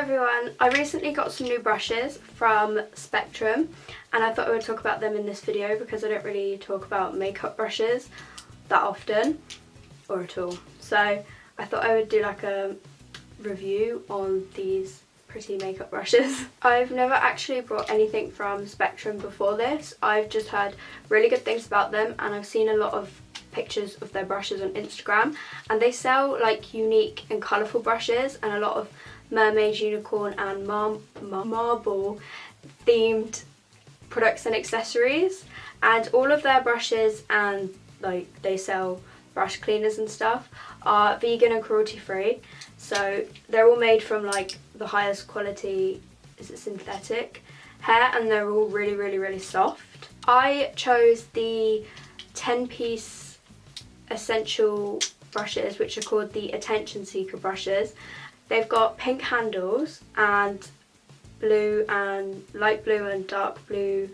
everyone, I recently got some new brushes from Spectrum and I thought I would talk about them in this video because I don't really talk about makeup brushes that often or at all. So I thought I would do like a review on these pretty makeup brushes. I've never actually bought anything from Spectrum before this. I've just heard really good things about them and I've seen a lot of pictures of their brushes on Instagram, and they sell like unique and colourful brushes and a lot of mermaid, unicorn and marble themed products and accessories, and all of their brushes and like they sell brush cleaners and stuff are vegan and cruelty free, so they're all made from like the highest quality, is it synthetic hair, and they're all really soft. I chose the 10-piece essential brushes, which are called the Attention Seeker brushes. They've got pink handles and blue and light blue and dark blue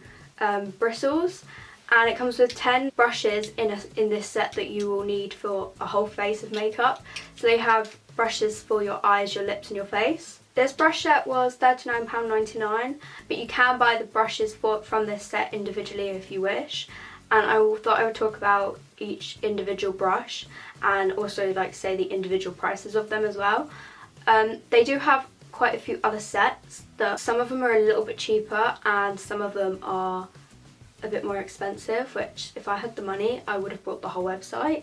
bristles, and it comes with 10 brushes in this set that you will need for a whole face of makeup. So they have brushes for your eyes, your lips and your face. This brush set was £39.99, but you can buy the brushes from this set individually if you wish, and I thought I would talk about each individual brush and also like say the individual prices of them as well. They do have quite a few other sets that some of them are a little bit cheaper and some of them are a bit more expensive, which if I had the money I would have bought the whole website.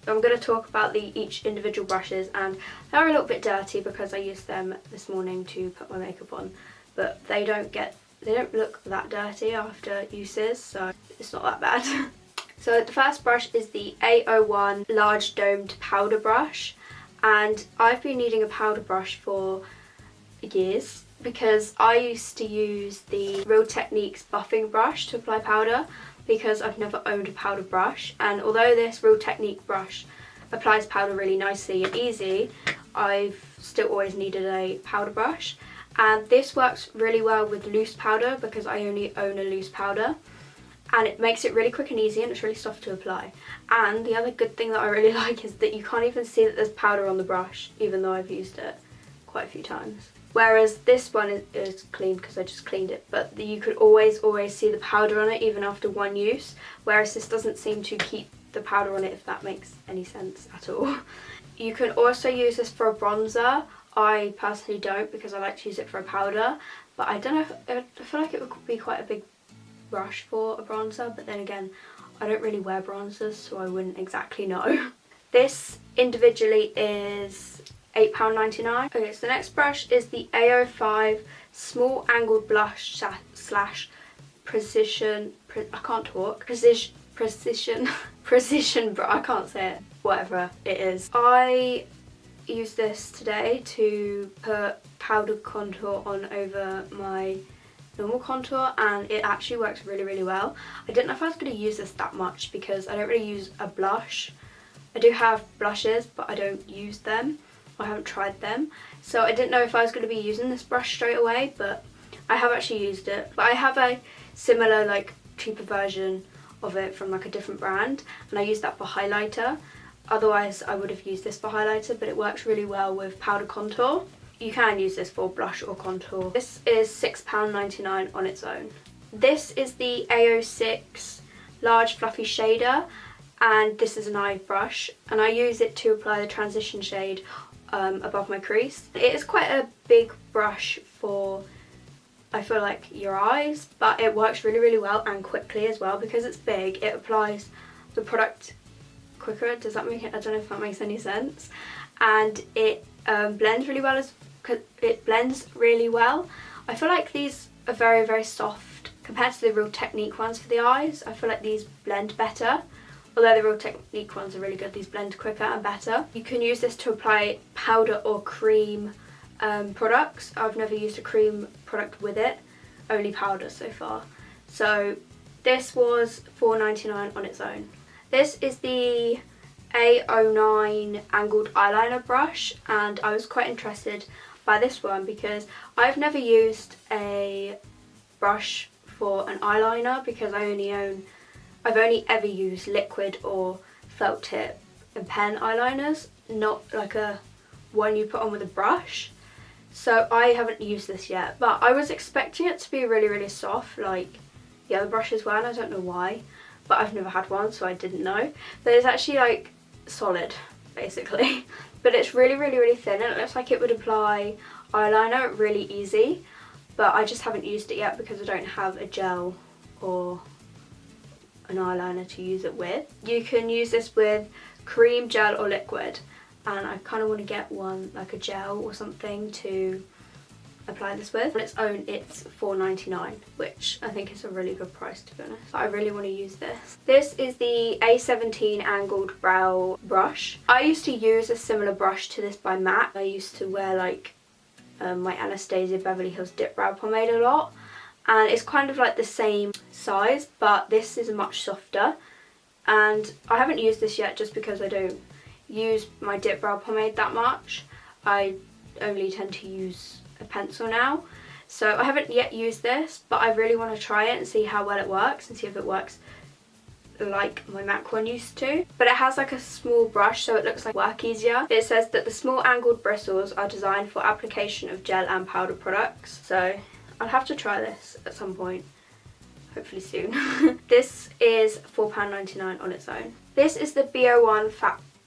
I'm going to talk about each individual brushes, and they're a little bit dirty because I used them this morning to put my makeup on, but they don't look that dirty after uses, so it's not that bad. So the first brush is the A01 large domed powder brush, and I've been needing a powder brush for years because I used to use the Real Techniques buffing brush to apply powder because I've never owned a powder brush, and although this Real Technique brush applies powder really nicely and easy, I've still always needed a powder brush, and this works really well with loose powder because I only own a loose powder, and it makes it really quick and easy and it's really soft to apply. And the other good thing that I really like is that you can't even see that there's powder on the brush even though I've used it quite a few times. Whereas this one is clean because I just cleaned it, but you could always see the powder on it even after one use, whereas this doesn't seem to keep the powder on it, if that makes any sense at all. You can also use this for a bronzer. I personally don't because I like to use it for a powder, but I don't know, I feel like it would be quite a big brush for a bronzer, but then again I don't really wear bronzers so I wouldn't exactly know. This individually is £8.99. Okay, so the next brush is the A05 small angled blush slash precision brush. I can't say it, whatever it is. I use this today to put powder contour on over my normal contour, and it actually works really well. I didn't know if I was going to use this that much because I don't really use a blush. I do have blushes but I don't use them. I haven't tried them, so I didn't know if I was going to be using this brush straight away, but I have actually used it. But I have a similar like cheaper version of it from like a different brand, and I use that for highlighter. Otherwise I would have used this for highlighter, but it works really well with powder contour. You can use this for blush or contour. This is £6.99 on its own. This is the A06 large fluffy shader, and this is an eye brush, and I use it to apply the transition shade above my crease. It is quite a big brush for, I feel like, your eyes, but it works really well and quickly as well because it's big. It applies the product quicker. Does that make it? I don't know if that makes any sense. And it blends really well. It blends really well. I feel like these are very soft compared to the Real Technique ones for the eyes. I feel like these blend better. Although the Real Technique ones are really good, these blend quicker and better. You can use this to apply powder or cream products. I've never used a cream product with it, only powder so far. So this was £4.99 on its own. This is the A09 angled eyeliner brush, and I was quite interested by this one because I've never used a brush for an eyeliner because I've only ever used liquid or felt tip and pen eyeliners, not like a one you put on with a brush. So I haven't used this yet, but I was expecting it to be really, really soft like the other brushes were, and I don't know why, but I've never had one, so I didn't know. But it's actually like solid, basically. But it's really, really, really thin, and it looks like it would apply eyeliner really easy, but I just haven't used it yet because I don't have a gel or an eyeliner to use it with. You can use this with cream, gel or liquid, and I kind of want to get one like a gel or something to apply this with. On its own it's $4.99, which I think is a really good price, to be honest. I really want to use this. This is the A17 angled brow brush. I used to use a similar brush to this by MAC. I used to wear like my Anastasia Beverly Hills Dip Brow Pomade a lot, and it's kind of like the same size, but this is much softer, and I haven't used this yet just because I don't use my dip brow pomade that much. I only tend to use a pencil now, so I haven't yet used this, but I really want to try it and see how well it works and see if it works like my MAC one used to. But it has like a small brush, so it looks like work easier. It says that the small angled bristles are designed for application of gel and powder products, so I'll have to try this at some point, hopefully soon. This is £4.99 on its own. This is the BO1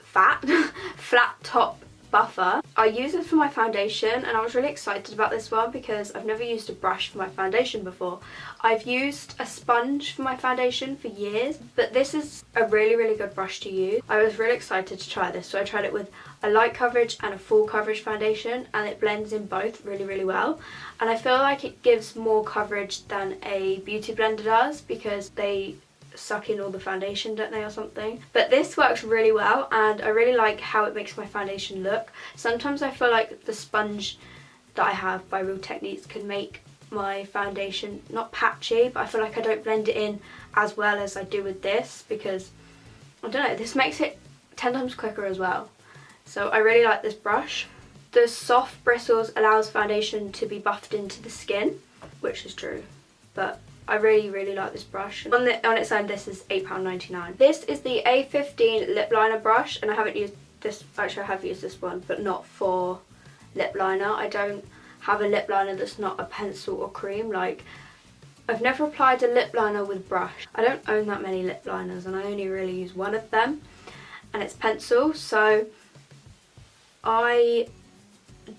flat top buffer. I use it for my foundation, and I was really excited about this one because I've never used a brush for my foundation before. I've used a sponge for my foundation for years, but this is a really, really good brush to use. I was really excited to try this, so I tried it with a light coverage and a full coverage foundation, and it blends in both really, really well. And I feel like it gives more coverage than a beauty blender does because they suck in all the foundation, don't they, or something. But this works really well, and I really like how it makes my foundation look. Sometimes I feel like the sponge that I have by Real Techniques can make my foundation not patchy, but I feel like I don't blend it in as well as I do with this because, I don't know, this makes it 10 times quicker as well. So I really like this brush. The soft bristles allows foundation to be buffed into the skin, which is true, but I really, really like this brush. On its own, this is £8.99. This is the A15 lip liner brush, and I haven't used this, actually I have used this one, but not for lip liner. I don't have a lip liner that's not a pencil or cream. Like, I've never applied a lip liner with brush. I don't own that many lip liners, and I only really use one of them, and it's pencil, so I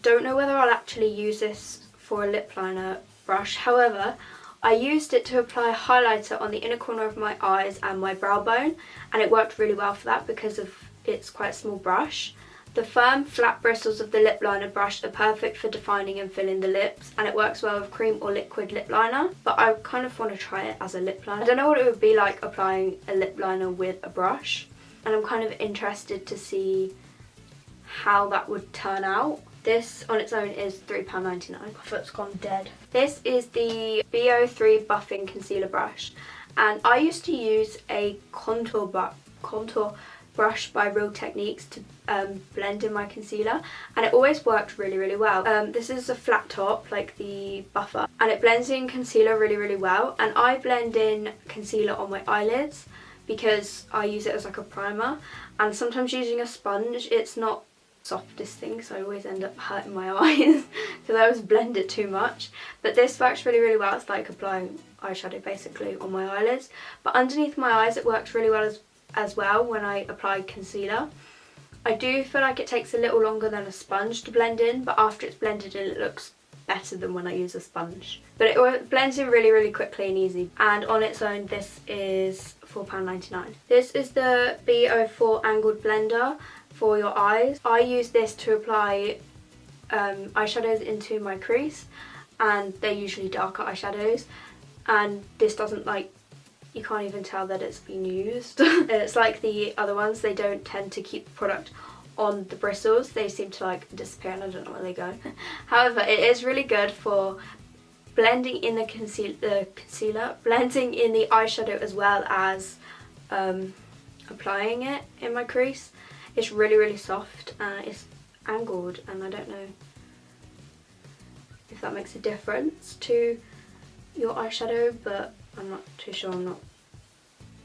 don't know whether I'll actually use this for a lip liner brush. However, I used it to apply highlighter on the inner corner of my eyes and my brow bone, and it worked really well for that because of its quite small brush. The firm, flat bristles of the lip liner brush are perfect for defining and filling the lips, and it works well with cream or liquid lip liner, but I kind of want to try it as a lip liner. I don't know what it would be like applying a lip liner with a brush, and I'm kind of interested to see how that would turn out. This on its own is £3.99. My foot's gone dead. This is the BO3 Buffing Concealer Brush, and I used to use a contour brush by Real Techniques to blend in my concealer, and it always worked really, really well. This is a flat top like the buffer, and it blends in concealer really, really well, and I blend in concealer on my eyelids because I use it as like a primer, and sometimes using a sponge, it's not softest thing, so I always end up hurting my eyes because I always blend it too much. But this works really, really well. It's like applying eyeshadow basically on my eyelids, but underneath my eyes it works really well as well when I apply concealer. I do feel like it takes a little longer than a sponge to blend in, but after it's blended in it looks better than when I use a sponge. But it blends in really, really quickly and easy, and on its own this is £4.99. This is the BO4 Angled Blender for your eyes. I use this to apply eyeshadows into my crease, and they're usually darker eyeshadows, and this doesn't, like, you can't even tell that it's been used. It's like the other ones, they don't tend to keep the product on the bristles, they seem to like disappear and I don't know where they go. However, it is really good for blending in the concealer, blending in the eyeshadow as well as applying it in my crease. It's really, really soft, it's angled, and I don't know if that makes a difference to your eyeshadow, but I'm not too sure, I'm not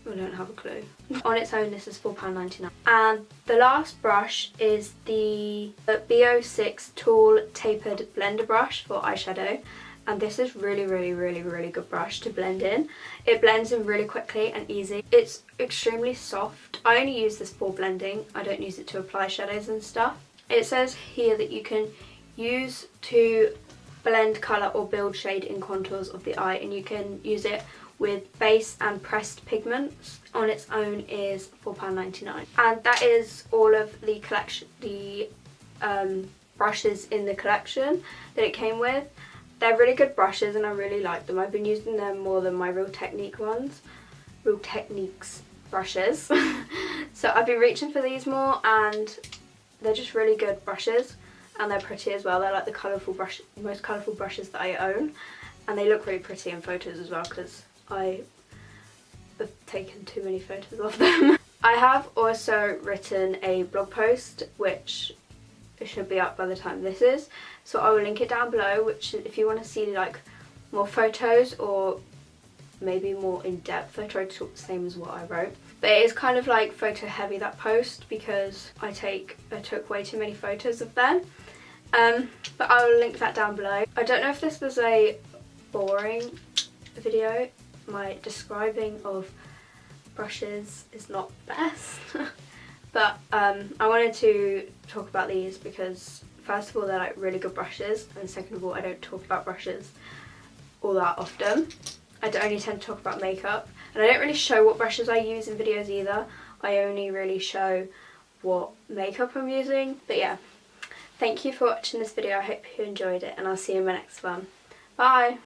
I don't have a clue. On its own, this is £4.99. And the last brush is the B06 Tall Tapered Blender Brush for eyeshadow. And this is really good brush to blend in. It blends in really quickly and easy. It's extremely soft. I only use this for blending. I don't use it to apply shadows and stuff. It says here that you can use to blend colour or build shade in contours of the eye, and you can use it with base and pressed pigments. On its own is £4.99. And that is all of the collection, the brushes in the collection that it came with. They're really good brushes and I really like them. I've been using them more than my Real Techniques brushes. So I've been reaching for these more, and they're just really good brushes, and they're pretty as well. They're like the most colourful brushes that I own, and they look really pretty in photos as well because I have taken too many photos of them. I have also written a blog post which should be up by the time this is, so I will link it down below, which if you want to see like more photos or maybe more in-depth, I tried to talk the same as what I wrote, but it is kind of like photo heavy, that post, because I took way too many photos of them. But I will link that down below. I don't know if this was a boring video. My describing of brushes is not best. But I wanted to talk about these because first of all they're like really good brushes, and second of all I don't talk about brushes all that often. I only tend to talk about makeup, and I don't really show what brushes I use in videos either. I only really show what makeup I'm using. But yeah, thank you for watching this video. I hope you enjoyed it, and I'll see you in my next one. Bye!